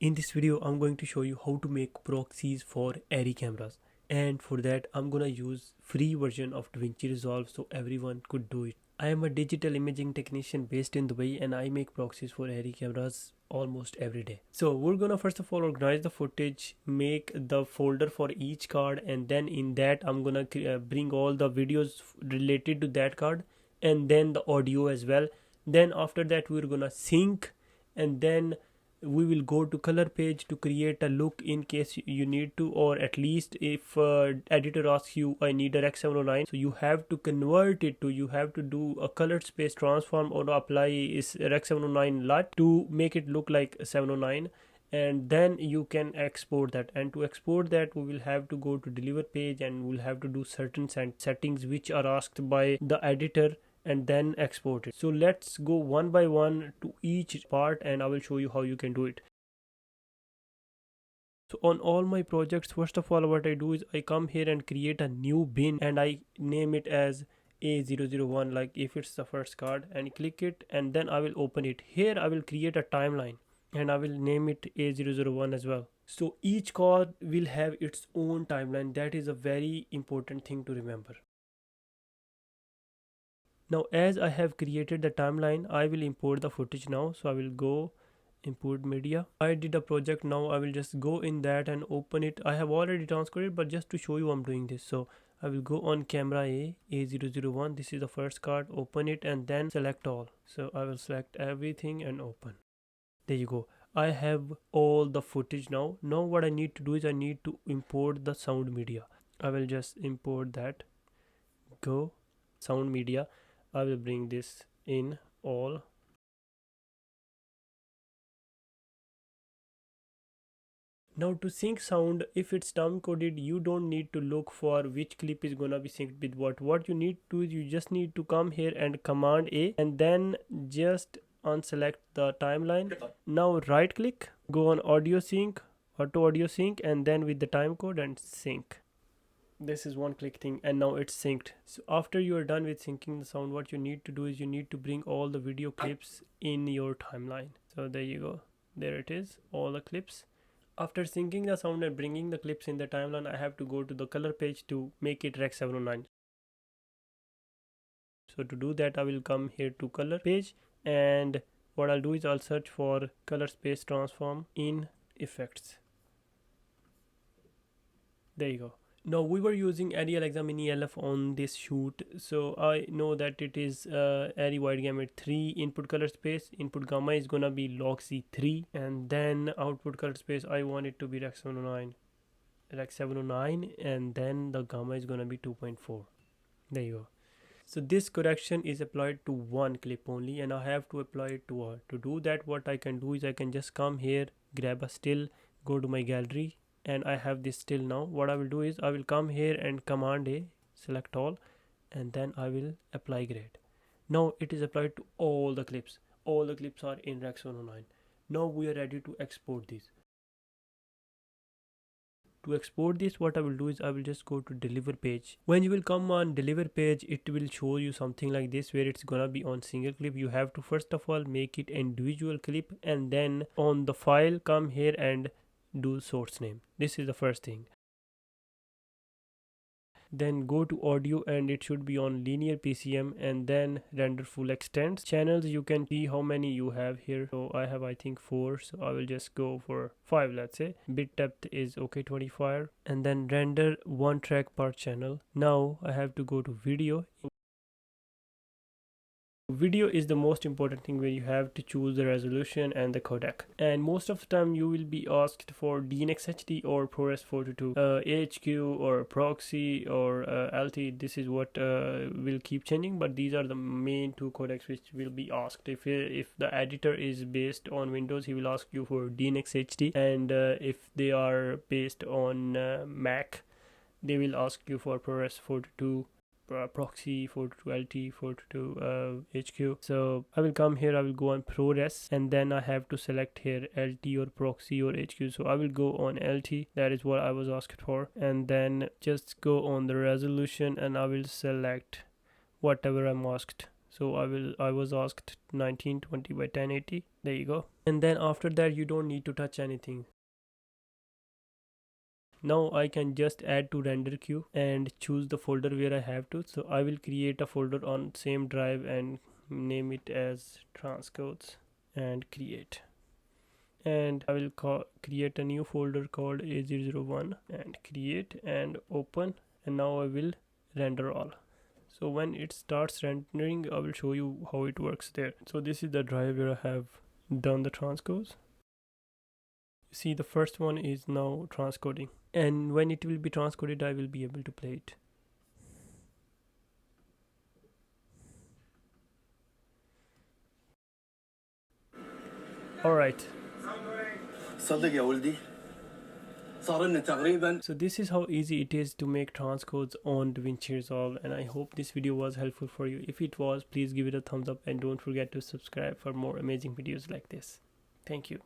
In this video, I'm going to show you how to make proxies for Arri cameras. And for that, I'm gonna use free version of Davinci Resolve so everyone could do it. I am a digital imaging technician based in Dubai and I make proxies for Arri cameras almost every day. So we're gonna first of all organize the footage, make the folder for each card, and then in that I'm gonna bring all the videos related to that card and then the audio as well. Then after that we're gonna sync, and then we will go to color page to create a look in case you need to, or at least if editor asks you I need a Rec 709, so you have to convert it to, you have to do a color space transform or apply is Rec 709 LUT to make it look like 709, and then you can export that. And to export that we will have to go to deliver page and we'll have to do certain settings which are asked by the editor and then export it. So let's go one by one to each part and I will show you how you can do it. So on all my projects, first of all what I do is I come here and create a new bin and I name it as A001, like if it's the first card, and click it, and then I will open it. Here I will create a timeline and I will name it A001 as well. So each card will have its own timeline. That is a very important thing to remember. Now as I have created the timeline, I will import the footage now. So I will go import media. I did a project. Now I will just go in that and open it. I have already transcoded, but just to show you I'm doing this. So I will go on camera A001. This is the first card. Open it and then select all. So I will select everything and open. There you go. I have all the footage now. Now what I need to do is I need to import the sound media. I will just import that. Go sound media. I will bring this in all. Now to sync sound, if it's time coded, you don't need to look for which clip is gonna be synced with what. What you need to do is you just need to come here and command A and then just unselect the timeline. Now right click, go on audio sync, auto audio sync, and then with the time code and sync. This is one click thing, and now it's synced. So after you are done with syncing the sound, what you need to do is you need to bring all the video clips in your timeline. So there you go, there it is, all the clips. After syncing the sound and bringing the clips in the timeline, I have to go to the color page to make it Rec 709. So to do that, I will come here to color page, and what I'll do is I'll search for color space transform in effects. There you go. Now we were using Arri Alexa Mini LF on this shoot, so I know that it is Arri wide gamut 3 input color space. Input gamma is gonna be log C3, and then output color space I want it to be Rec 709, and then the gamma is gonna be 2.4. There you go. So this correction is applied to one clip only, and I have to apply it to all. To do that, what I can do is I can just come here, grab a still, go to my gallery, and I have this still now. What I will do is I will come here and command A, select all, and then I will apply grade. Now it is applied to all the clips. All the clips are in Rec 709. Now we are ready to export these. To export this, what I will do is I will just go to deliver page. When you will come on deliver page, it will show you something like this where it's gonna be on single clip. You have to first of all make it individual clip, and then on the file come here and do source name. This is the first thing. Then go to audio and it should be on linear PCM, and then render full extents. Channels, you can see how many you have here. So I have I think 4, so I will just go for 5, let's say. Bit depth is okay, 25, and then render one track per channel. Now I have to go to video. Video is the most important thing where you have to choose the resolution and the codec, and most of the time you will be asked for DNx HD or ProRes 422, AHQ or Proxy or LT. This is what will keep changing, but these are the main two codecs which will be asked. If the editor is based on Windows, he will ask you for DNx HD, and if they are based on Mac, they will ask you for ProRes 422, Proxy 422 LT 422 HQ. So I will come here, I will go on ProRes, and then I have to select here LT or Proxy or HQ. So I will go on LT, that is what I was asked for, and then just go on the resolution and I will select whatever I'm asked. So I was asked 1920 by 1080. There you go. And then after that you don't need to touch anything. Now I can just add to render queue and choose the folder where I have to. So I will create a folder on same drive and name it as transcodes and create. And I will create a new folder called A001 and create and open, and now I will render all. So when it starts rendering, I will show you how it works there. So this is the drive where I have done the transcodes. See, the first one is now transcoding, and when it will be transcoded I will be able to play it. Alright, so this is how easy it is to make transcodes on Davinci Resolve, and I hope this video was helpful for you. If it was, please give it a thumbs up and don't forget to subscribe for more amazing videos like this. Thank you.